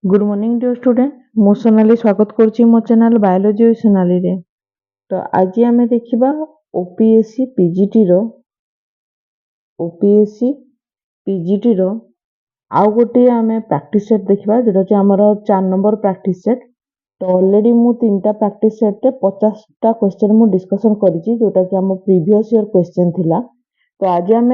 Good morning dear student मु सोनाली स्वागत करुच्ची मो चैनल बायोलॉजी विथ सोनाली रे। तो आज आम देखा ओपीएससी पीजीटी रो आउ गोटे आम प्रैक्टिस सेट देखा जोटा आमर 4 नंबर प्रैक्टिस सेट। तो ऑलरेडी मु 3टा प्रैक्टिस सेट 50टा क्वेश्चन मु डिस्कशन करिछि जोटा कि आम प्रीवियस ईयर क्वेश्चन थिला। तो आज आम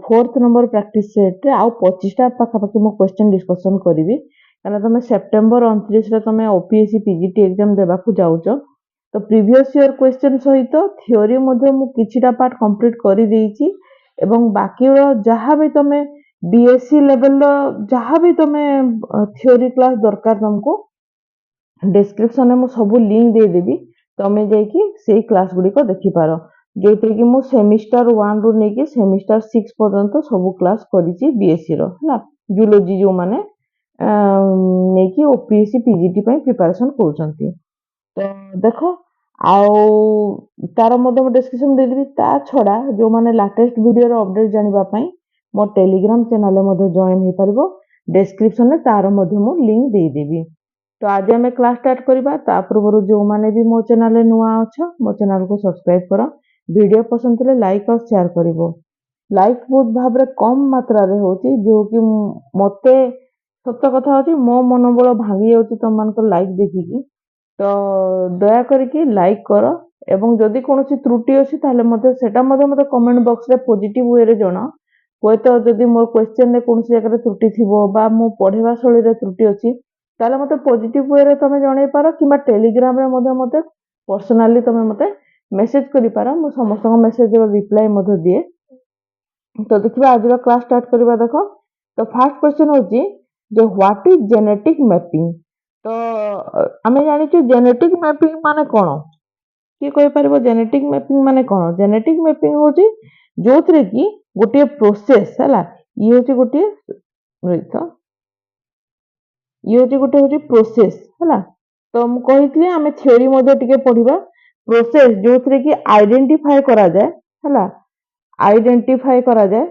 4th नंबर प्रैक्टिस सेट आउ 25टा पाखापाखि मु क्वेश्चन डिस्कशन करी कारण तुम सेप्टेम्बर 29 तुम ओपीएससी पीजीटी एग्जाम देवाक जाऊच। तो प्रीवियस ईयर क्वेश्चन सहित थ्योरी किछिटा पार्ट कंप्लीट कर देइछि एवं बाकी जहाँ भी तुम बीएससी लेवल जहाँ भी तुम थ्योरी क्लास दरकार तुमको डिस्क्रिप्शन में सब लिंक दे देबी तुम जाइए से क्लास गुड़िक देखिपार जो कि मु सेमिस्टर 1 रु नहीं सेमिस्टर 6 पर्यंत सब क्लास करी बीएससी रो है जूलॉजी जो माने नहीं ओपीएससी पीजीटी प्रिपरेशन कर। तो देख आउ तार डिस्क्रिप्शन दे देबी ता छड़ा जो माने लेटेस्ट वीडियो अपडेट जानिबा मो टेलीग्राम चैनल में जॉइन हो पारिबो डिस्क्रिप्शन में तार मु लिंक दे देबी। तो आज आम क्लास स्टार्ट करबा ता पूर्व जो माने भी मो चैनल नुआ अच्छा मो चैनल को सब्सक्राइब कर वीडियो पसंद थे लाइक और शेयर करिवो। लाइक बहुत भाव कम मात्रा रे होची जो कि मते सत कथा होची मो मनोबल भांगी जाउची तुम मानकर लाइक देखिकी। तो दया करके लाइक कर एवं जदि कौन त्रुटि अच्छी ताले मते कमेंट बॉक्स रे पॉजिटिव वे रे जणा कोई तो जदि मोर क्वेश्चन रे कौन जगह त्रुटि थिबो बा मो पढ़ेवा शैली रे त्रुटि अच्छी ताले मते पॉजिटिव वे रे तमे जणै पारो किबा टेलीग्राम रे मते पर्सनली तमे मते मेसेज करि पारो मो समस्त मेसेज रो रिप्लाई मते दिए। तो देखिबा आज क्लास स्टार्ट करबा देखो। तो फर्स्ट क्वेश्चन होची जो व्हाट इज जेनेटिक मैपिंग। तो आमे जानि छु जेनेटिक मैपिंग माने कोन कि कोइ परबो जेनेटिक मैपिंग माने कोन। जेनेटिक मैपिंग होची जोथरे कि गोटे प्रोसेस हला ये होची गोटे होची प्रोसेस हला। तो हम कहितले आमे थ्योरी मध्ये टिके पढिबा प्रोसेस जोथरे कि आइडेंटिफाई करा जाय हला आइडेंटिफाई करा जाय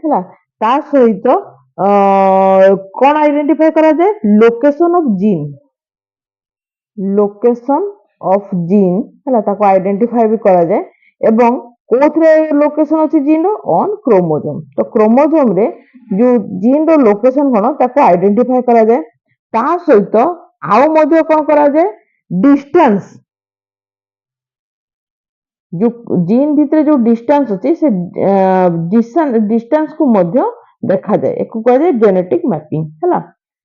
हला ता सहित कौन आइडेंटिफाई करा जाए लोकेशन ऑफ जीन हला ताको आइडेंटिफाई भी करा जाए एवं कोथरे लोकेशन अछि जीन रो ऑन क्रोमोसोम। तो क्रोमोसोम रे जो जीन रो लोकेशन कोन ताको आइडेंटिफाई करा जाए ता सहित आउ मध्ये कोन करा जाए डिस्टेंस जो जीन भितर जो डिस्टेंस अछि से डिस्टेंस को मध्य देखा जाए एक कह जाए जेनेटिक मैपिंग हला।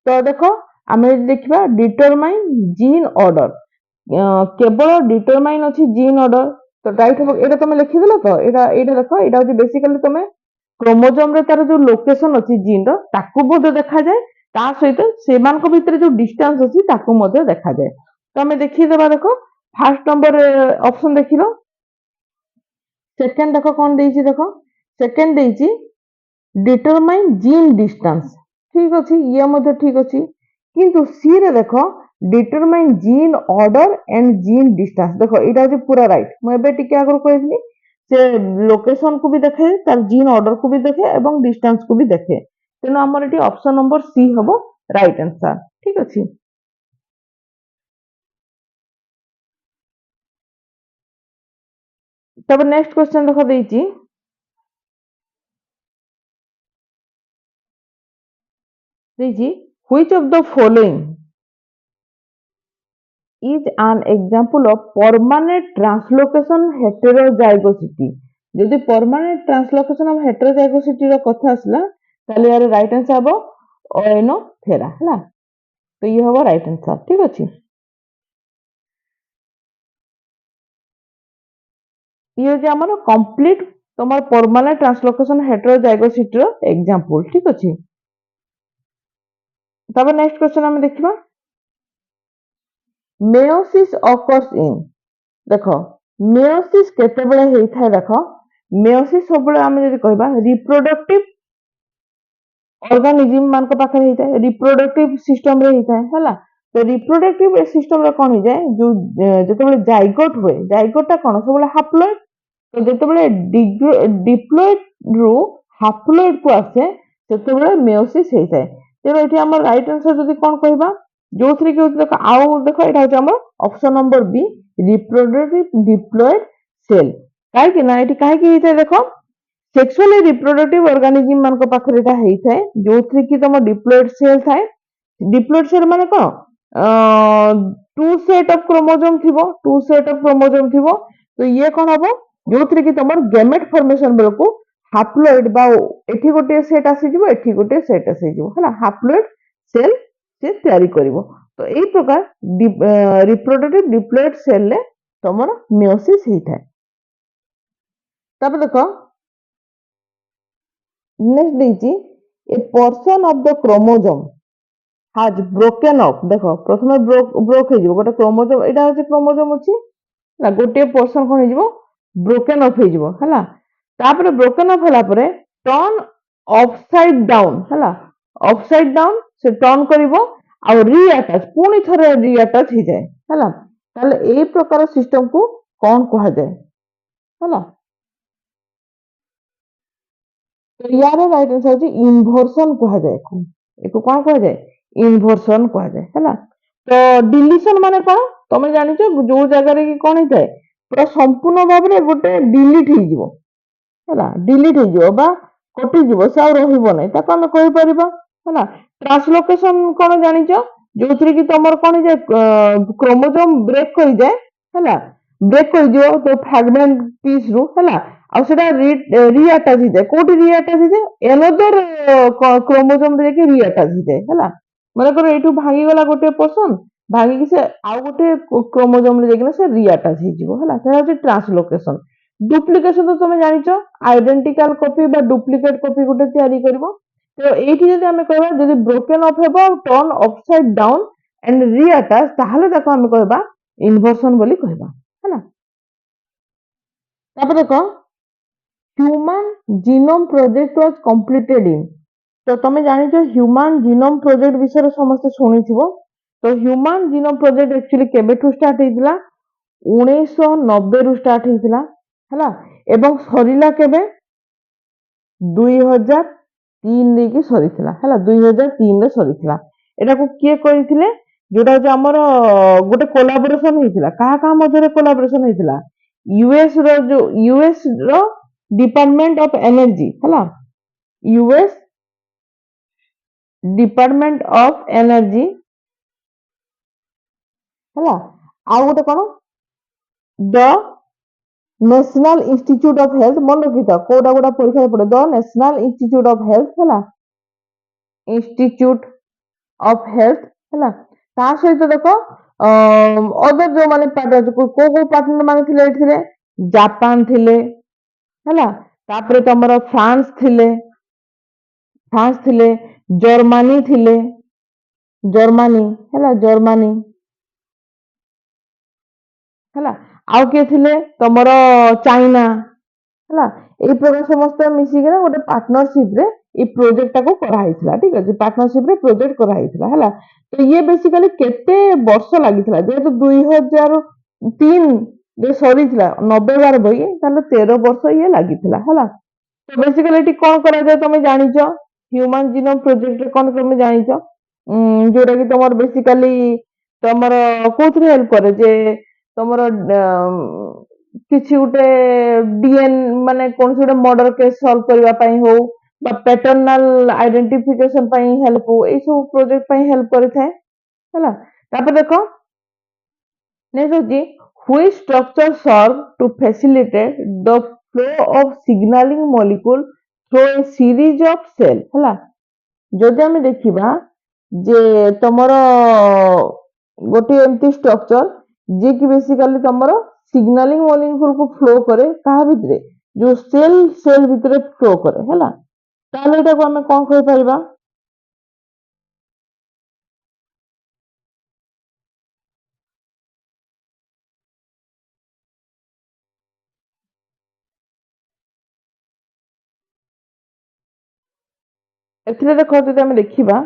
तो देखो आमे देखिबा डिटरमाइन जीन ऑर्डर केवल डिटरमाइन अछि जीन ऑर्डर। तो राइट हो एटा तुम लिखि देलो। तो एटा देखो एटा होची बेसिकली तुम क्रोमोसोम रे तार जो लोकेशन अछि जीन रो ताकू मध्य देखा जाए ता सहित सेमान को भितर जो डिस्टेंस अछि ताकू मध्य देखा जाए। तो आमे देखि देबा देखो फर्स्ट नंबर ऑप्शन देखिलो। सेकंड देखो कौन देइछि देखो सेकंड देइछि डिटरमाइन जीन डिस्टेंस ठीक अछि ये मध्ये ठीक अछि किंतु सी रे देखो determine gene order and gene distance देखो एटा जे पूरा राइट म एबे टिके आगर कहइली से लोकेशन को भी देखे तार जीन ऑर्डर को भी देखे एवं डिस्टेंस को भी देखे तेनो हमर एटी ऑप्शन नंबर सी हबो राइट आंसर ठीक अछि। तब नेक्स्ट क्वेश्चन देखो देइछि which of the following is an example of permanent translocation heterozygosity। यदि permanent translocation of heterozygosity रो कथा आसला ताले यार राइट आंसर हबो ओएनोथेरा हला। तो ये हबो राइट आंसर ठीक अछि। ये जे हमर कंप्लीट तमर परमानेंट ट्रांसलोकेशन हेटेरोजाइगोसिटी रो एग्जांपल ठीक अछि। तब नेक्स्ट क्वेश्चन हम देखिबा मेयोसिस ऑकर्स इन देखो मेयोसिस केते बेले हेइ थाए देखो मेयोसिस सब बेले हम जदि कहबा रिप्रोडक्टिव ऑर्गेनिज्म मान को पाखे हेइ थाए रिप्रोडक्टिव सिस्टम रे हेइ थाए हला। तो रिप्रोडक्टिव सिस्टम रे कोन हो जाए जो जते बेले जाइगोटा कोन सब बेले हैप्लॉइड। तो जते बेले डिप्लॉइड रु हैप्लॉइड को आसे ସେତେବେଳେ ମିଓସିସ୍ ହେଇଥାଏ। ତେଣୁ ଏଠି ଆମର ରାଇଟ୍ ଆନ୍ସର ଯଦି କ'ଣ କହିବା, ଯୋଉଥିରେ କି ହଉଛି ଦେଖ, ଆଉ ଦେଖ ଏଇଟା ହଉଛି ଆମର ଅପସନ ନମ୍ବର ବି, ରିପ୍ରୋଡକ୍ଟିଭ ଡିପ୍ଲଏଡ୍ ସେଲ୍। କାହିଁକି ନା ଏଠି କାହିଁକି ହେଇଥାଏ ଦେଖ, ସେକ୍ସୁଆଲି ରିପ୍ରୋଡକ୍ଟିଭ ଅର୍ଗାନିଜିମ୍ ମାନଙ୍କ ପାଖରେ ଏଟା ହେଇଥାଏ, ଯୋଉଥିରେ କି ତମ ଡିପ୍ଲଏଡ୍ ସେଲ୍ ଥାଏ। ଡିପ୍ଲଏଡ୍ ସେଲ୍ ମାନେ କ'ଣ, ଟୁ ସେଟ୍ ଅଫ୍ କ୍ରୋମୋଜୋମ୍ ଥିବ, ଟୁ ସେଟ୍ ଅଫ୍ କ୍ରୋମୋଜୋମ୍ ଥିବ। ତ ଇଏ କ'ଣ ହବ, ଯୋଉଥିରେ କି ତମର ଗେମେଟ୍ ଫର୍ମେସନ୍ ବେଳକୁ ହାପ୍ଲୋଏଡ୍ ବା ଏଠି ଗୋଟେ ସେଟ୍ ଆସିଯିବ, ଏଠି ଗୋଟେ ସେଟ୍ ଆସିଯିବ ହେଲା, ହାପ୍ଲୋଏଡ୍ ସେଲ୍ ସେ ତିଆରି କରିବ। ତ ଏଇ ପ୍ରକାର ରିପ୍ରୋଡକ୍ଟିଭ ଡିପ୍ଲଏଡ୍ ସେଲ୍ ରେ ତମର ମିଓସିସ୍ ହେଇଥାଏ। ତାପରେ ଦେଖ ନେକ୍ସଟ ଦେଇଛି, a person of the chromosome has broken of. ଦେଖ ପ୍ରଥମେ ବ୍ରୋକ୍ ହେଇଯିବ ଗୋଟେ କ୍ରୋମୋଜୋମ୍, ଏଇଟା ହଉଛି କ୍ରୋମୋଜୋମ୍ ଅଛି ହେଲା, ଗୋଟିଏ ପର୍ସନ୍ କ'ଣ ହେଇଯିବ, ବ୍ରୋକେନ୍ ଅଫ୍ ହେଇଯିବ ହେଲା। ତାପରେ ବ୍ରୋକେନ୍ ଅଫ୍ ହେଲା ପରେ ଟର୍ନ ଅପସାଇଡ୍ ଡାଉନ୍ ହେଲା, ଅପସାଇଡ୍ ଡାଉନ୍ ସେ ଟର୍ନ କରିବ ଆଉ ରିଆଟାଚ୍, ପୁଣି ଥରେ ରିଆଟାଚ୍ ହେଇଯାଏ ହେଲା। ତାହେଲେ ଏଇ ପ୍ରକାର ସିଷ୍ଟମକୁ କ'ଣ କୁହାଯାଏ ହେଲା। ୟାର ରାଇଟ୍ ଆନ୍ସର ହଉଛି ଇନଭର୍ସନ କୁହାଯାଏ। ଏକୁ କ'ଣ କୁହାଯାଏ, ଇନଭର୍ସନ କୁହାଯାଏ ହେଲା। ତ ଡିଲିସନ ମାନେ କ'ଣ, ତମେ ଜାଣିଛ ଯୋଉ ଜାଗାରେ କି କ'ଣ ହେଇଥାଏ, ପୁରା ସମ୍ପୂର୍ଣ୍ଣ ଭାବରେ ଗୋଟେ ଡିଲିଟ୍ ହେଇଯିବ ହେଲା, ଡିଲିଟ୍ ହେଇଯିବ ବା କଟିଯିବ, ସେ ଆଉ ରହିବ ନାହିଁ, ତାକୁ ଆମେ କହିପାରିବା ହେଲା। ଟ୍ରାନ୍ସଲୋକେସନ କ'ଣ ଜାଣିଛ, ଯୋଉଥିରେ କି ତମର କ'ଣ ହେଇଯାଏ, କ୍ରୋମୋଜୋମ୍ ବ୍ରେକ୍ କରିଯାଏ ହେଲା, ବ୍ରେକ୍ କରିଯିବ ତ ଫ୍ରାଗମେଣ୍ଟ ପିସ୍ ରୁ ହେଲା, ଆଉ ସେଟା ରିଆଟାଚ୍ ହେଇଯାଏ। କୋଉଠି ରିଆଟାଚ୍ ହେଇଯାଏ, ଏନଦର କ୍ରୋମୋଜୋମ୍ ରେ ଯାଇକି ରିଆଟାଚ୍ ହେଇଯାଏ ହେଲା। ମନେକର ଏଇଠୁ ଭାଙ୍ଗିଗଲା ଗୋଟେ ପର୍ସନ୍, ଭାଙ୍ଗିକି ସେ ଆଉ ଗୋଟେ କ୍ରୋମୋଜୋମ୍ ରେ ଯାଇକିନା ସେ ରିଆଟାଚ୍ ହେଇଯିବ ହେଲା, ସେଟା ହଉଛି ଟ୍ରାନ୍ସଲୋକେସନ। ଡୁପ୍ଲିକେସନ ତ ତମେ ଜାଣିଛ, ଆଇଡେଣ୍ଟିକାଲ କପି ବା ଡୁପ୍ଲିକେଟ କପି ଗୋଟେ ତିଆରି କରିବ। ତ ଏଇଠି ଯଦି ଆମେ କହିବା, ଯଦି ବ୍ରୋକେନ୍ ଅଫ୍ ହେବ ଆଉ ଟର୍ନ ଅପସାଇଡ୍ ଡାଉନ୍ ଆଣ୍ଡ ରିଆଟାଚ୍, ତାହେଲେ ତାକୁ ଆମେ କହିବା ଇନଭର୍ସନ ବୋଲି କହିବା ହେଲା। ତାପରେ ଦେଖ, human genome project was completed in. ତ ତମେ ଜାଣିଛ ହ୍ୟୁମାନ ଜିନୋମ ପ୍ରୋଜେକ୍ଟ ବିଷୟରେ ସମସ୍ତେ ଶୁଣିଥିବ। ତ ହ୍ୟୁମାନ ଜିନୋମ ପ୍ରୋଜେକ୍ଟ ଆକ୍ଚୁଆଲି କେବେଠୁ ଷ୍ଟାର୍ଟ ହେଇଥିଲା, 1990 ରୁ ଷ୍ଟାର୍ଟ ହେଇଥିଲା ହେଲା, ଏବଂ ସରିଲା କେବେ, 2003 ରେ ସରିଥିଲା ହେଲା, 2003 ରେ ସରିଥିଲା। ଏଟାକୁ କିଏ କରିଥିଲେ, ଯୋଉଟା ହଉଛି ଆମର ଗୋଟେ କୋଲାବୋରେସନ ହେଇଥିଲା, କାହା କାହା ମଧ୍ୟରେ କୋଲାବୋରେସନ ହେଇଥିଲା, ୟୁଏସ୍ ର ଡିପାର୍ଟମେଣ୍ଟ ଅଫ ଏନର୍ଜି ହେଲା, ୟୁଏସ୍ ଡିପାର୍ଟମେଣ୍ଟ ଅଫ ଏନର୍ଜି ହେଲା, ଆଉ ଗୋଟେ କ'ଣ, ଦ ନ୍ୟାସନାଲ ଇନଷ୍ଟିଚ୍ୟୁଟ ଅଫ ହେଲ୍ଥ। ମନେ ରଖିଥା, କୋଉଟା କୋଉଟା ପରୀକ୍ଷାରେ ପଡେ, ଦ ନ୍ୟାସନାଲ ଇନଷ୍ଟିଚ୍ୟୁଟ ଅଫ ହେଲ୍ଥ ହେଲା, ଇନଷ୍ଟିଚ୍ୟୁଟ ଅଫ ହେଲ୍ଥ ହେଲା। ତା ସହିତ ଦେଖ ଅଦର ଯୋଉମାନେ ପାର୍ଟନର, କୋଉ କୋଉ ପାର୍ଟନର ମାନେ ଥିଲେ ଏଥିରେ, ଜାପାନ ଥିଲେ ହେଲା, ତାପରେ ତମର ଫ୍ରାନ୍ସ ଥିଲେ, ଜର୍ମାନୀ ଥିଲେ, ଜର୍ମାନୀ ହେଲା, ଜର୍ମାନୀ ହେଲା, ଆଉ କିଏ ଥିଲେ, ତମର ଚାଇନା ହେଲା। ଏଇ ପ୍ରକାର ସମସ୍ତେ ମିଶିକିନା ଗୋଟେ ପାର୍ଟନରସିପ ରେ ଏଇ ପ୍ରୋଜେକ୍ଟ ଟାକୁ କରାହେଇଥିଲା, ଠିକ ଅଛି, ପାର୍ଟନରସିପ ରେ ପ୍ରୋଜେକ୍ଟ କରାହେଇଥିଲା ହେଲା। ତ ଇଏ ବେସିକାଲି କେତେ ବର୍ଷ ଲାଗିଥିଲା, ଯେହେତୁ 2003 ରେ ସରିଥିଲା, 90 ବାର ବହି, ତାହେଲେ 13 ବର୍ଷ ଇଏ ଲାଗିଥିଲା ହେଲା। ତ ବେସିକାଲି ଏଠି କ'ଣ କରାଯାଏ ତମେ ଜାଣିଛ, ହ୍ୟୁମାନ ଜିନୋମ ପ୍ରୋଜେକ୍ଟ ରେ କ'ଣ ତମେ ଜାଣିଛ, ଯୋଉଟା କି ତମର ବେସିକାଲି ତମର କୋଉଥିରେ ହେଲ୍ପ କରେ, ଯେ ତମର କିଛି ଗୋଟେ ଡିଏନ୍ ମାନେ କୌଣସି ଗୋଟେ ମର୍ଡର କେସ୍ ସଲ୍ଭ କରିବା ପାଇଁ ହଉ ବା ପ୍ୟାଟର୍ନାଲ ଆଇଡେଣ୍ଟିଫିକେସନ ପାଇଁ ହେଲ୍ପ ହଉ, ଏଇ ସବୁ ପ୍ରୋଜେକ୍ଟ ପାଇଁ ହେଲ୍ପ କରିଥାଏ ହେଲା। ତାପରେ ଦେଖ ନେକ୍ସଟ ହଉଛି, which structure serve to facilitate the flow of signaling molecule through a series of cell ହେଲା। ଯଦି ଆମେ ଦେଖିବା ଯେ ତମର ଗୋଟିଏ ଏମିତି ଷ୍ଟ୍ରକ୍ଚର ଯିଏ କି ବେସିକାଲି ତମର ସିଗ୍ନାଲିଂ ମଲିକ୍ୟୁଲକୁ ଫ୍ଲୋ କରେ, କାହା ଭିତରେ, ଯୋଉ ସେଲ୍ ଭିତରେ ଫ୍ଲୋ କରେ ହେଲା, ତାହେଲେ ଏଟାକୁ ଆମେ କ'ଣ କହିପାରିବା, ଏଥିରେ ଦେଖ ଯଦି ଆମେ ଦେଖିବା,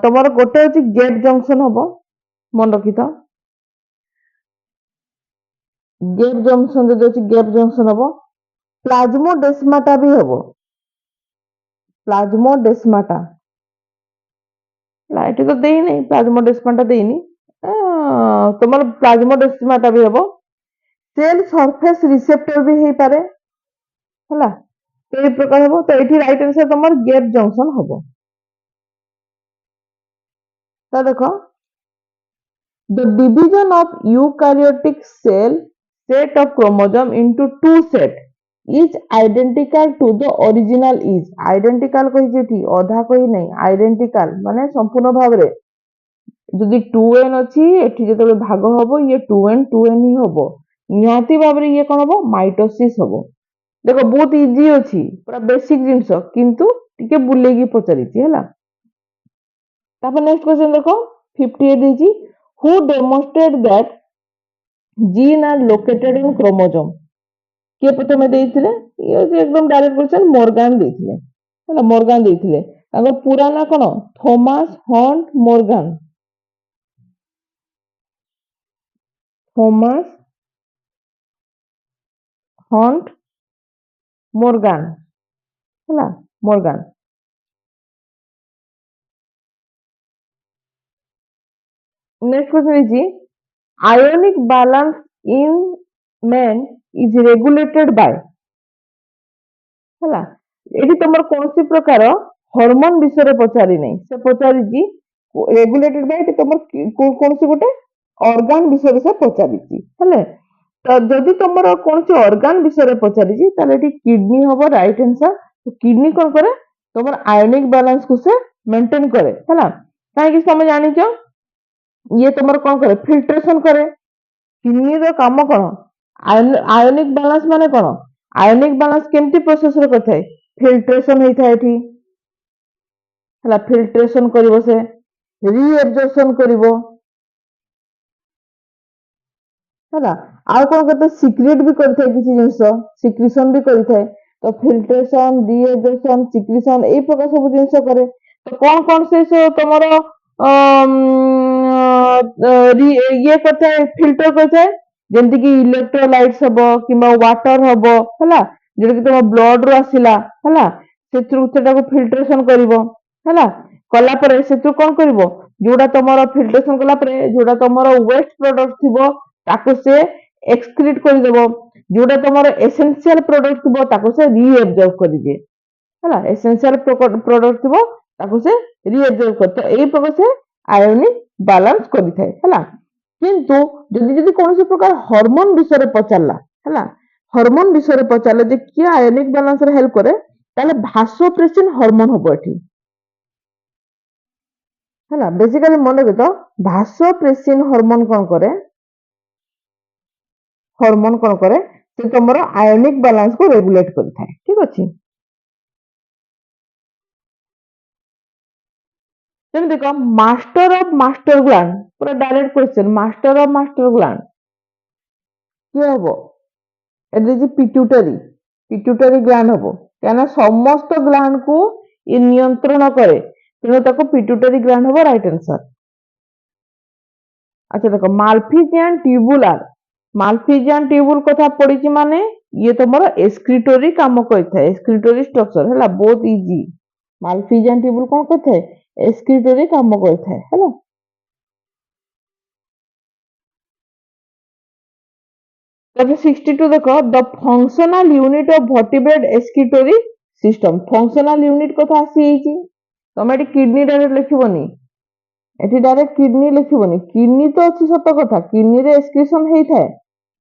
ତମର ଗୋଟେ ହଉଛି ଗେଟ୍ ଜଂସନ ହବ, ମନେ ରଖିଥାଅ, ଗେଟ୍ ଜଂସନ ଯଦି ଅଛି, ଗେଟ୍ ଜଂସନ ହବ, ପ୍ଲାଜମୋଡେସ୍ମାଟା ବି ହବ, ପ୍ଲାଜମୋଡେସ୍ମାଟା ଏଠି ତ ଦେଇନି ପ୍ଲାଜମୋଡେସ୍ମାଟା ଦେଇନି ତମର ପ୍ଲାଜମୋଡେସ୍ମାଟା ବି ହବ ସେଲ୍ ସରଫେସ୍ ରିସେପ୍ଟର ବି ହେଇପାରେ ହେଲା ତ ଏଇ ପ୍ରକାର ହବ ତ ଏଠି ରାଇଟ୍ ଆନ୍ସର ତମର ଗେଟ୍ ଜଂକ୍ସନ ହବ ତ ଦେଖ the division of eukaryotic cell set of chromosome into two set is identical to the original is identical କହିଛି ଏଠି ଅଧା କହି ନାହିଁ identical ମାନେ ସମ୍ପୂର୍ଣ୍ଣ ଭାବରେ ଯଦି 2n ଅଛି ଏଠି ଯେତେବେଳେ ଭାଗ ହବ ଇଏ 2n ହିଁ ହବ ନିହାତି ଭାବରେ ଇଏ କଣ ହବ ମାଇଟୋସିସ୍ ହବ ଦେଖ ବହୁତ ଇଜି ଅଛି ପୁରା ବେସିକ ଜିନିଷ କିନ୍ତୁ ଟିକେ ବୁଲେଇକି ପଚାରିଛି ହେଲା ତାପରେ ନେକ୍ସଟ କ୍ୱେଶ୍ଚନ ଦେଖ 58 ଦେଇଛି who demonstrated that gene are located in chromosome କିଏ ପ୍ରଥମେ ଦେଇଥିଲେ ଇଏ ଏକଦମ ଡାଇରେକ୍ଟ କ୍ୱେଶ୍ଚନ ମର୍ଗାନ ଦେଇଥିଲେ ହେଲା ମର୍ଗାନ ଦେଇଥିଲେ ତାଙ୍କର ପୁରା ନାଁ କଣ Thomas hunt Morgan Thomas hunt Morgan ହେଲା ମର୍ଗାନ ନେକ୍ସଟ କ୍ୱେଶ୍ଚନ ହେଇଛି ionic balance in men is regulated by ହେଲା ଏଠି ତମର କୌଣସି ପ୍ରକାର ହରମୋନ ବିଷୟରେ ପଚାରି ନାହିଁ ସେ ପଚାରିଛି ରେଗୁଲେଟେଡ ବାଇ ଏଠି ତମର କୌଣସି ଗୋଟେ ଅର୍ଗାନ ବିଷୟରେ ସେ ପଚାରିଛି ହେଲେ ତ ଯଦି ତମର କୌଣସି ଅର୍ଗାନ ବିଷୟରେ ପଚାରିଛି ତାହେଲେ ଏଠି କିଡନୀ ହବ ରାଇଟ୍ ଆନ୍ସର କିଡନୀ କଣ କରେ ତମର ଆୟନିକ ବାଲାନ୍ସ କୁ ସେ ମେଣ୍ଟେନ କରେ ହେଲା କାହିଁକି ତମେ ଜାଣିଛ ଇଏ ତମର କଣ କରେ ଫିଲ୍ଟ୍ରେସନ କରେ କିଡନୀର କାମ କଣ ଆୟନିକ ବାଲାନ୍ସ ମାନେ କଣ ଆୟନିକ ବାଲାନ୍ସ କେମିତି ପ୍ରୋସେସରେ କରିଥାଏ ଫିଲ୍ଟ୍ରେସନ ହେଇଥାଏ ଏଠି ହେଲା ଫିଲ୍ଟ୍ରେସନ କରିବ ସେ ରିଏବଜର୍ପସନ କରିବ ହେଲା ଆଉ କଣ କରିଥାଏ ସିକ୍ରେଟ ବି କରିଥାଏ କିଛି ଜିନିଷ ସିକ୍ରିସନ ବି କରିଥାଏ ତ ଫିଲ୍ଟ୍ରେସନ ରିଏବଜର୍ପସନ ସିକ୍ରିସନ ଏଇ ପ୍ରକାର ସବୁ ଜିନିଷ କରେ ତ କଣ ସେ ତମର ଇଏ କରିଥାଏ ଫିଲ୍ଟର କରିଥାଏ ଯେମିତିକି ଇଲେକ୍ଟ୍ରୋଲାଇଟ୍ସ ହବ କିମ୍ବା ୱାଟର ହବ ହେଲା ଯୋଉଟାକି ତମ ବ୍ଲଡ ରୁ ଆସିଲା ହେଲା ସେଥିରୁ ସେଟାକୁ ଫିଲ୍ଟ୍ରେସନ କରିବ ହେଲା କଲା ପରେ ସେଥିରୁ କଣ କରିବ ଯୋଉଟା ତମର ଫିଲ୍ଟ୍ରେସନ କଲା ପରେ ଯୋଉଟା ତମର ୱେଷ୍ଟ ପ୍ରଡକ୍ଟ ଥିବ ତାକୁ ସେ ଏକ୍ସକ୍ରିଟ କରିଦବ ଯୋଉଟା ତମର ଏସେନ୍ସିଆଲ ପ୍ରଡକ୍ଟ ଥିବ ତାକୁ ସେ ରିଏବଜର୍ବ କରିଦିଏ ହେଲା ଏସେନ୍ସିଆଲ ପ୍ରଡକ୍ଟ ଥିବ ତାକୁ ସେ ରିଏବଜର୍ବ କରିଥାଏ ଏଇ ପ୍ରକାର ସେ ଆୟନିକ ବାଲାନ୍ସ କରିଥାଏ ହେଲା କିନ୍ତୁ ଯଦି କୌଣସି ପ୍ରକାର ହରମୋନ ବିଷୟରେ ପଚାରିଲା ହେଲା ହରମୋନ ବିଷୟରେ ପଚାରିଲେ ଯେ କିଏ ଆୟନିକ ବାଲାନ୍ସରେ ହେଲ୍ପ କରେ ତାହେଲେ ଭାସୋପ୍ରେସିନ ହରମୋନ ହବ ଏଠି ହେଲା ବେସିକାଲି ମନେ ରଖ ଭାସୋପ୍ରେସିନ ହରମୋନ କଣ କରେ ହରମୋନ କଣ କରେ ସେ ତମର ଆୟନିକ ବାଲାନ୍ସ କୁ ରେଗୁଲେଟ କରିଥାଏ ଠିକ ଅଛି ଯେମିତି ଦେଖ ମାଷ୍ଟର ଅଫ ମାଷ୍ଟର ଗ୍ଲାଣ୍ଡ ପୁରା direct question master of master gland କିଏ ହବ ଏଠି ଦେଇଛି ପିଟ୍ୟୁଟାରୀ ଗ୍ଲାଣ୍ଡ ହବ କାହିଁକିନା ସମସ୍ତ ଗ୍ଲାଣ୍ଡ କୁ ଇ ନିୟନ୍ତ୍ରଣ କରେ ତେଣୁ ତାକୁ ପିଟ୍ୟୁଟାରୀ ଗ୍ଲାଣ୍ଡ ହବ ରାଇଟ୍ ଆନ୍ସର ଆଚ୍ଛା ଦେଖ ମାଲଫିଜିଆନ ଟ୍ୟୁବୁଲ କଥା ପଡିଛି ମାନେ ଇଏ ତମର ଏସ୍କ୍ରିଟୋରୀ କାମ କରିଥାଏ ଏସ୍କ୍ରିଟୋରୀ ଷ୍ଟ୍ରକ୍ଚର ହେଲା ବହୁତ ଇଜି ମାଲଫିଜିଆନ ଟ୍ୟୁବୁଲ କଣ କରିଥାଏ ଏସ୍କ୍ରିଟୋରୀ କାମ କରିଥାଏ ହେଲା ତାପରେ 62 ଦେଖ the functional unit of vertebrate excretory system functional unit କଥା ଆସିଯାଇଛି ତମେ ଏଠି କିଡନୀ ଡାଇରେକ୍ଟ ଲେଖିବନି ଏଠି ଡାଇରେକ୍ଟ କିଡନୀ ଲେଖିବନି କିଡନୀ ତ ଅଛି ସତ କଥା କିଡନୀରେ ଏକ୍ସକ୍ରିସନ ହେଇଥାଏ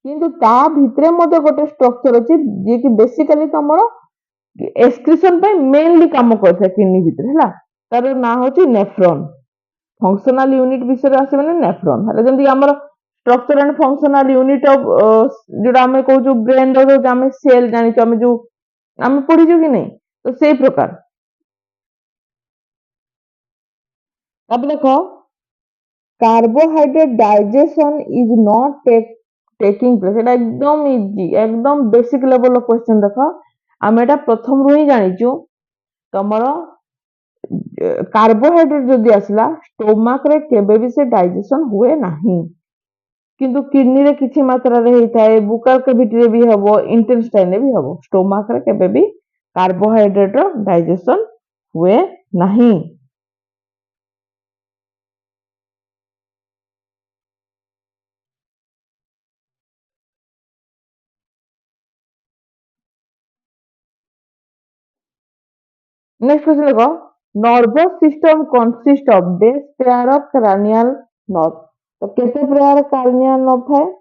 କିନ୍ତୁ ତା ଭିତରେ ମଧ୍ୟ ଗୋଟେ ଷ୍ଟ୍ରକ୍ଚର ଅଛି ଯିଏକି ବେସିକାଲି ତମର ଏକ୍ସକ୍ରିସନ ପାଇଁ ମେନଲି କାମ କରିଥାଏ କିଡନୀ ଭିତରେ ହେଲା ତାର ନାଁ ହଉଛି ନେଫ୍ରନ ଫଙ୍କସନାଲ ୟୁନିଟ ବିଷୟରେ ଆସିବ ମାନେ ନେଫ୍ରନ ହେଲା ଯେମିତି ଆମର structure and functional unit of ଯୋଉଟା ଆମେ କହୁଛୁ ବ୍ରେନ ର ଆମେ ସେଲ ଜାଣିଛୁ ଆମେ ଯୋଉ ଆମେ ପଢିଛୁ କି ନାହିଁ ତ ସେଇ ପ୍ରକାର ତାପରେ ଦେଖ carbohydrate digestion is not taking place एटा एकदम इजी एकदम बेसिक लेवल क्वेश्चन देख आम एटा प्रथम रू ही जानिचु तमर कार्बोहाइड्रेट जदि आसला स्टोमाक रे केबे भी से डाइजेशन हुए नाही किंतु किडनी रे किछि मात्रा रे हेइथाय बुकल कैविटी रे भी हबो इंटेस्टाइन रे भी हबो स्टोमाक रे केबे भी कार्बोहाइड्रेट रो डाइजेशन ହୁଏ ନାହିଁ। नेक्स्ट क्वेश्चन देखो, nervous system consist of base pair of cranial nerve. तो केते पेयर क्रानियल नर्व थाए?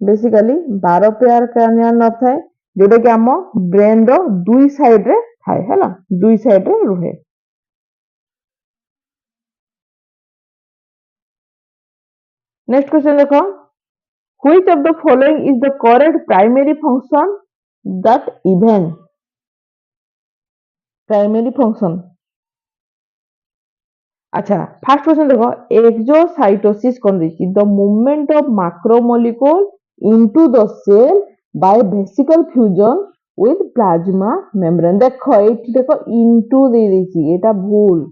बेसिकली 12 पेयर क्रानियल नर्व थाए, जोटा कि आम ब्रेन रो दुई साइड रे थाए, हैला दुई साइड रे रुहे। नेक्स्ट क्वेश्चन देखो, which of the following is the correct primary function that event? Primary function, अच्छा फास्ट क्वेश्चन देखो, एक्सोसाइटोसिस कौन देखी? The movement of macromolecule into the cell by vesicle fusion with plasma membrane. देखो एठी देखो into they देची, एटा भूल।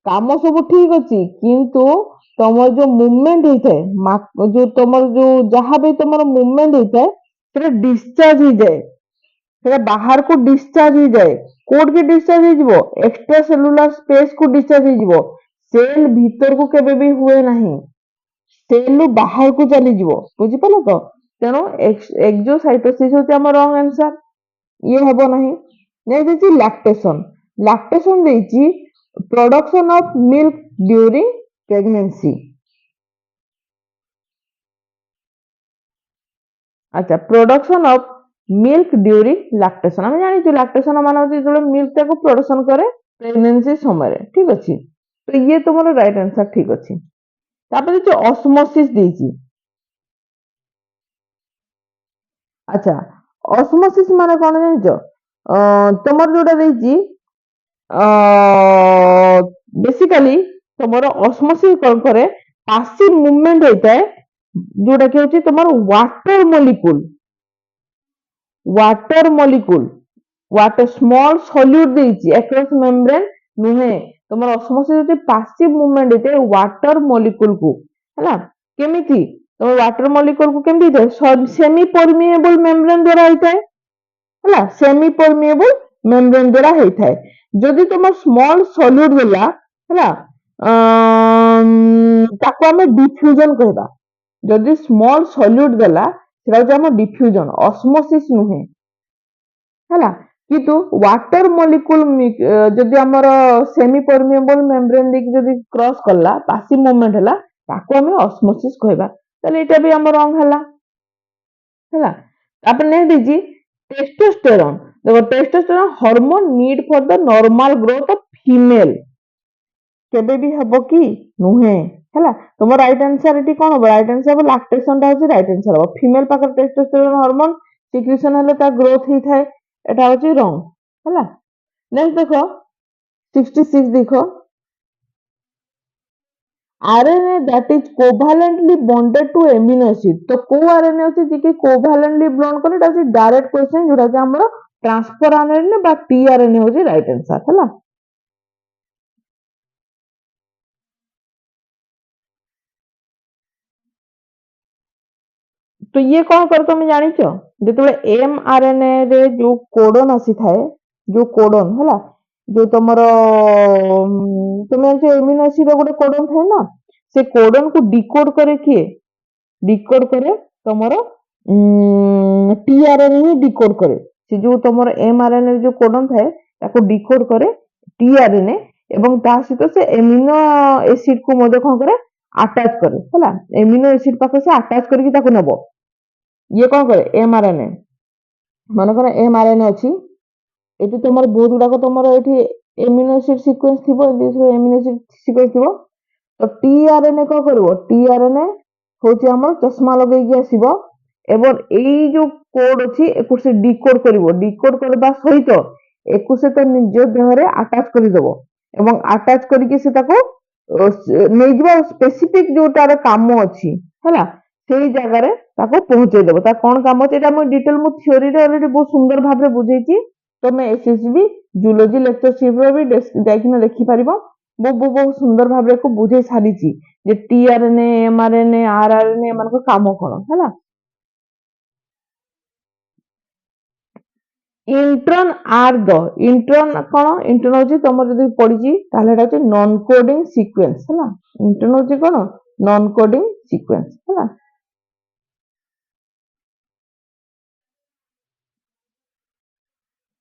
काम सब ठीक अछि, किंतु तमर जो मूवमेंट होइଥାଏ, जो तमर जो जहां भी तमर मूवमेंट होइଥାଏ सेटा डिस्चार्ज हो जाए, सेटा बाहर को डिस्चार्ज हो जाए। कोड के डिस्चार्ज हो जिवो? एक्स्ट्रा सेलुलर स्पेस को डिस्चार्ज हो जिवो, सेल भीतर को केबे भी हुए नहीं, सेल बाहर को चली जिवो। बुझि पालो तो? तेनो एक्सोसाइटोसिस होची हमर रॉन्ग आंसर, ये हबो नहीं। नेक्स्ट देछि लैक्टेशन। लैक्टेशन देछि production of milk during pregnancy. अच्छा, production of milk during lactation, आम जानी लैक्टेशन मान जो मिल्क टाको प्रोडक्शन करे प्रेगनेंसी समय, ठीक अच्छे। तो ये तुम राइट आंसर ठीक अच्छे। तापर जो ऑस्मोसिस देछि, अच्छा ऑस्मोसिस माने कौन जानिଛ? तुमर जोटा देछि बेसिकली तुमर ऑस्मोसिस कौन करे, पासिव मूवमेंट होता है, जोटा कि होछि तुमर water molecule water small solute देछि अक्रॉस मेम्ब्रेन नुहे। तुमर ऑस्मोसिस होछि पासिव मूवमेंट होते वाटर मॉलिक्यूल को, हैला केमिति तुम वाटर मॉलिक्यूल को केमिति होता सेमी परमिएबल मेम्ब्रेन द्वारा होता है, हैला सेमी परमिएबल मेम्ब्रेन द्वारा होता है। जदि तुम स्मॉल सॉल्यूट देला, हैला ताको हमें डिफ्यूजन कहबा। जदि स्मॉल सॉल्यूट देला सेटा होछि हम डिफ्यूजन, ऑस्मोसिस नुहे, हैला। किंतु वाटर मॉलिक्यूल जदि हमर सेमी परमिएबल मेम्ब्रेन देखि जदि क्रॉस करला, पासिव मूवमेंट हला, ताको हमें ऑस्मोसिस कहबा। ताले एटा भी हमर रॉन्ग हला, हैला। तापर नेक्स्ट दिछि टेस्टोस्टेरोन। देखो testosterone hormone need for the normal growth of female, केबे भी हबो कि नुहे, हैला। तुम राइट आंसर एटी कोन हबो? राइट आंसर हबो लैक्टेशन टा होछि राइट आंसर हबो। फीमेल पाकर टेस्टोस्टेरोन हार्मोन सिक्रेशन हेले ता ग्रोथ ही थाए, एटा होछि रॉन्ग, हैला। नेक्स्ट देखो 66 देखो, RNA that is covalently bonded to amino acid. तो को आरएनए होछि जे कि कोवैलेंटली बॉन्ड करे, एटा होछि डायरेक्ट क्वेश्चन, जोटा कि हमर ट्रांसफर आरएनए बा टीआरएनए होछि राइट आंसर, हैला। तो ये कौन कर तुम जानिछ? जेतबे एमआरएनए रे जो कोडन आसी थाए, जो कोडन हैला, जो तुमरो तुमे जे एमिनो एसिड रो गोटे कोडन थाए ना, से कोडन को डिकोड करे किए? डिकोड करे तुमरो टीआरएनए ही डिकोड करे। से जो तुमरो एमआरएनए जो कोडन थाए ताको डिकोड करे टीआरएनए, एवं ता सहित से एमिनो एसिड को मधे कोन करे अटैच करे, हैला। एमिनो एसिड पाखे से अटैच करके ताको नबो। ये कौन करे? एमआरएनए। मन कर एमआरएनए अछि, एटी तुमर बहुत गुडाक तुमर एटी एमिनो एसिड सीक्वेंस थिबो, एमिनो एसिड सीक्वेंस थिबो। तो टीआरएनए कौन करबो? टीआरएनए होछि हमर चश्मा लगै के आसीबो, एवं एई जो कोड अछि एकु से डिकोड करबो। डिकोड करबा सहित एकु से तो निज देह रे अटैच करि देबो, एवं अटैच करिके से ताको नै जिबो स्पेसिफिक जो तार काम अछि, हैला सेई जगह रे ताको पहुंचे देबो। ता कोन काम अछि एटा मो डिटेल मो थ्योरी रे ऑलरेडी बहुत सुंदर भाबरे बुझेछि। तो मैं एसएसबी जूलॉजी लेक्चरशिप रे भी जाइकिना देखि परिबो, बहुत सुंदर भाबरे को बुझे सारिछि जे टीआरएनए एमआरएनए आरआरएनए मान को काम कोन, हैला। इंट्रन आर द इंट्रन कौन इंट्रन हूँ तुम जब पढ़ी ताहले नॉन कोडिंग सीक्वेंस है इंट्रन हूँ कौन नॉन कोडिंग सीक्वेंस है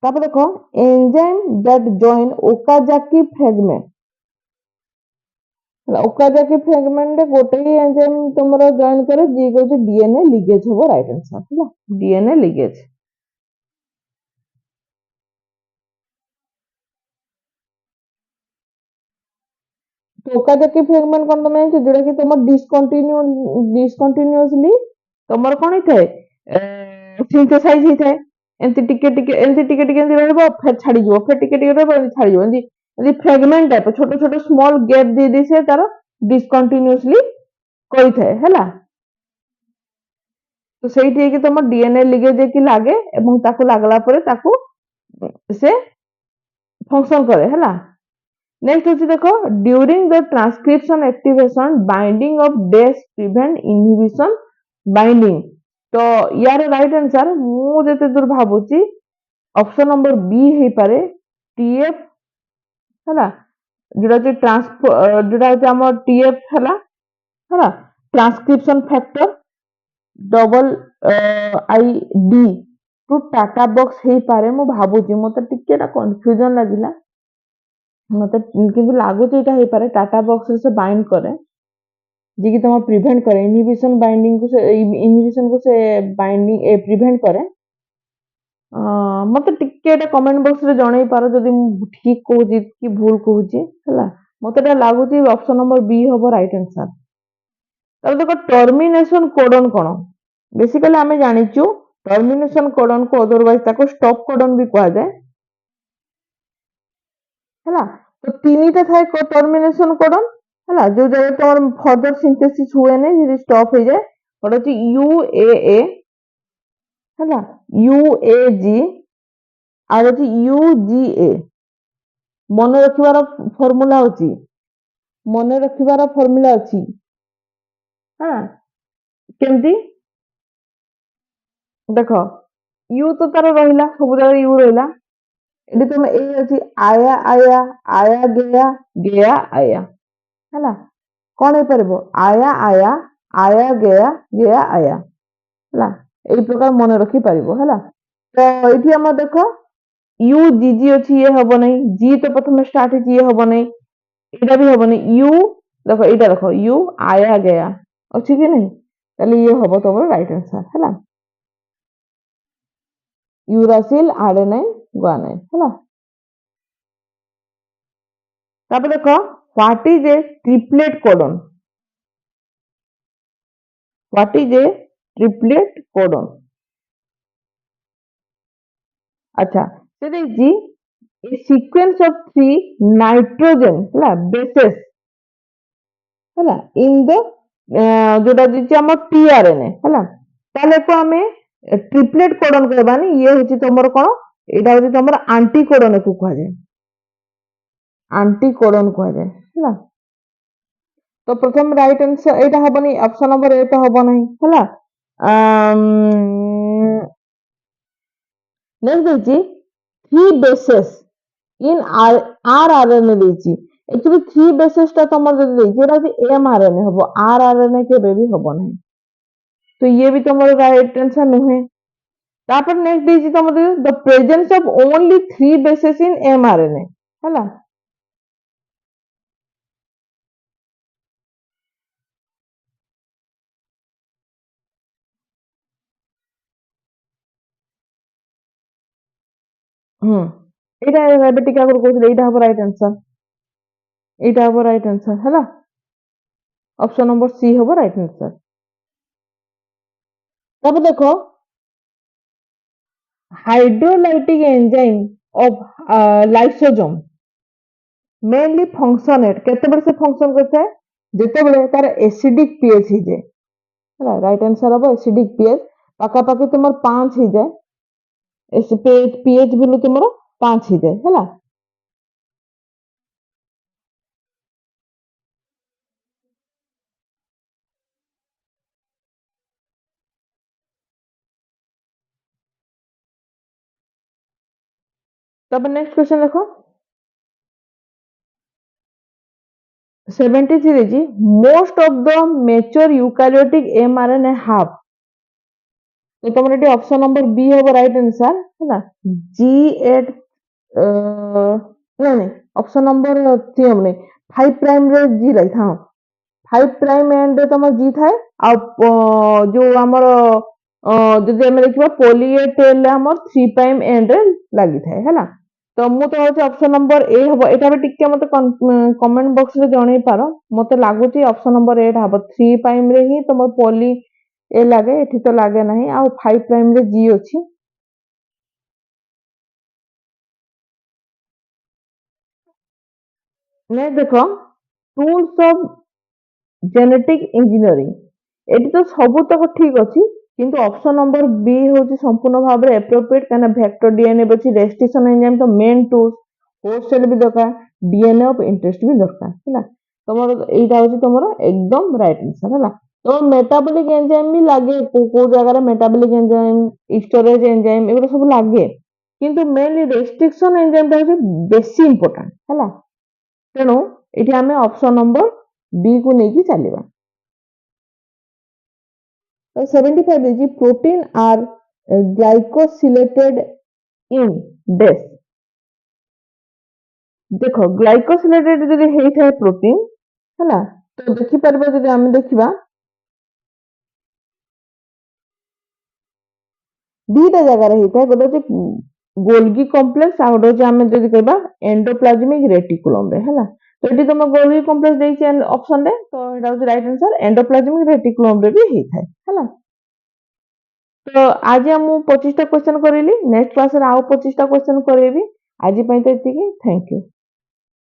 तापर देखो enzyme that join Okazaki fragment Okazaki fragment गोटे ही एंजाइम तुम जॉइन करे जी कह डीएनए लिगेज हम राइट आंसर है डीएनए लिगेज तो ओकाजाकी फ्रेगमेंट कौन तुम जानছো जोटा कि तुम डिसकंटिन्यूअसली तुमर कौन होता है सिंथेसाइज होता है एमती टिके एमती रहबो फिर छाड़ी जीवो फिर टिके रहबो एमती छाड़ी जीवो एमती फ्रेगमेंट टाइप छोट छोट स्मॉल गैप दे दे से तार डिसकंटिन्यूअसली କରିଥାଏ ହେଲା ତ ସେଇଠି ହେଇକି ତମ ଡିଏନଏ ଲିଗେଜ ହେଇକି ଲାଗେ ଏବଂ ତାକୁ ଲାଗଲା ପରେ ତାକୁ ସେ ଫଙ୍କସନ करे ହେଲା नेक्स्ट होची देखो during the transcription activation binding of डेस प्रिवेंट इनहिबिशन बाइंडिंग तो यार राइट आंसर मु जते दूर भाबुची ऑप्शन नंबर बी हे पारे टीएफ हैला जोटा जे जोटा जे हम टीएफ हैला transcription factor double I D to TATA box हे पारे मु भाबुची मते टिके ना कंफ्यूजन लागिला मते किंतु लागुच एटा हे पारे टाटा बॉक्स से बाइंड करे जी कि तुम प्रिवेंट करे इनहिबिशन को से बाइंडिंग प्रिवेंट करे मते टिके एटा कमेंट बॉक्स रे जणै पारो जदी मु ठीक कहूची कि भूल कहूची हला मते एटा लागुची ऑप्शन नंबर बी होबो राइट आंसर तब देखो टर्मिनेशन कोडन कोन बेसिकली आमे जानिचु टर्मिनेशन कोडन को अदरवाइज ताको स्टॉप कोडन भी कहा जाए है तो तीन टा थाए टर्मिनेशन कोडन है जो जगह तुम फर्दर सिंथेसिस हुए नहीं जी स्टॉप हो जाए गोटे हूँ यू ए है U A ji uh you जी ए मन रखिबार फॉर्मूला होची मन रखिबार फॉर्मूला अच्छी हाँ केमती देख यू तो तार रहा सब जगह यू रहा ये तुम ए अच्छी आया आया आया गया आया है कौन हो पार आया आया आया गया आया है यही प्रकार मन रखिपार है तो ये आम देख यू जी जी अच्छी ये हम नहीं जी तो प्रथम स्टार्ट ये हम नहीं यहाँ भी हम नहीं यू देख यहाँ देख यू आया गया अच्छी कि नहीं ताले ये हम तुम राइट आंसर है यूरासिल आडेनाइन गुआनाइन है तापर देख what is a triplet codon what is a triplet codon अच्छा से देखिए a sequence of three nitrogen ହେଲା bases ହେଲା in the जोटा दिछि हम tRNA ହେଲା ताले को हमें ट्रिपलेट कोडन कहबानी ये होछि तमर कोन एटा होछि तमर एंटी कोडन को कह जाय एंटी कोडन कह जाय ହେଲା तो प्रथम right answer Etah हबनी option number A तो हबो नहीं ହେଲା नेक्स्ट देखिए थ्री बेसेस इन आरआरएनए देखिए एक्चुअली थ्री बेसेस टा तुम जब देखिए एमआरएनए हम आरआरएनए के भी हम नहीं तो ये भी तुम राइट आंसर नुहे तापर नेक्स्ट देखिए तुम the presence of only three bases in mRNA है এইটা ଏବେ ଟିକେ ଆଗରୁ କହୁଥିଲି ଏଇଟା ହବ ରାଇଟ ଆନ୍ସର ଏଇଟା ହବ ରାଇଟ ଆନ୍ସର ହେଲା ଅପସନ ନମ୍ବର ସି ହବ ରାଇଟ ଆନ୍ସର ତାପରେ ଦେଖ hydrolytic enzyme of lysosome mainly फंक्शनेट केतेबेले से फंक्शन करता है जेतेबेले तार एसिडिक पीएच ही जाए ହେଲା राइट आंसर हबो एसिडिक पीएच पाका पाकी तुमर 5 ही जाए पीएच भैल्यू तुमर 5 ही जाए ହେଲା ତାପରେ ନେକ୍ସଟ କ୍वेଶ୍ଚନ ଦେଖ 73 ଦେଇଛି most of the mature eukaryotic mRNA have तो तुम एटी ऑप्शन नंबर बी हबो राइट आंसर है ना G8 नहीं नहीं ऑप्शन नंबर 3 हम नहीं 5 प्राइम रे G लाइक हां 5 प्राइम एंड रे तुम G थाए आ जो हमर जदि हम देखिबा पॉली ए टेल रे हमर 3 प्राइम एंड रे लागि थाए हैला तो मु तो होची ऑप्शन नंबर ए हबो एटा भी टिके मते कमेंट बॉक्स रे जणै पारो मते लागुची ऑप्शन नंबर 8 हबो 3 प्राइम रे ही तुम पॉली ए लागे एठी तो लागे नहीं आ 5 प्राइम रे G अछि ने देखो tools of genetic engineering eighty तो सब तक ठीक अछि किंतु ऑप्शन नंबर बी होची संपूर्ण भाव रे एप्रोप्रिएट काना वेक्टर डीएनए बची रेस्ट्रिक्शन एंजाइम तो मेन टूल्स होस्ट सेल भी दरकार डीएनए ऑफ इंटरेस्ट भी दरकार हैला तमरो एटा होची तमरो एकदम राइट आंसर हैला तो मेटाबॉलिक एंजाइम भी लागे को जगह रे मेटाबॉलिक एंजाइम स्टोरेज एंजाइम एगुलो सब लागे किंतु मेनली रेस्ट्रिक्शन एंजाइम टा होची बेसी इंपोर्टेंट हैला तेणु एठी हमें ऑप्शन नंबर बी को नेकी चलिबा तो 75 is protein are glycosylated in this देखो ग्लाइकोसिलेटेड जदि हेई थाए प्रोटीन हैला तो देखि परबो जदि हम देखिबा दीटा जगह रे हेई थाए गोटे होची गोल्गी कॉम्प्लेक्स आ गोटे होची हम जदि कहबा एंडोप्लाज्मिक रेटिकुलम रे हैला तो एटी तुम गोल्गी कॉम्प्लेक्स देछि ऑप्शन रे तो एटा होची राइट आंसर एंडोप्लाज्मिक रेटिकुलम रे भी हेई थाए हैला तो आज हम 25टा क्वेश्चन करेली नेक्स्ट क्लास रे आउ 25टा क्वेश्चन करेबी आज पई तो एतिकी थैंक यू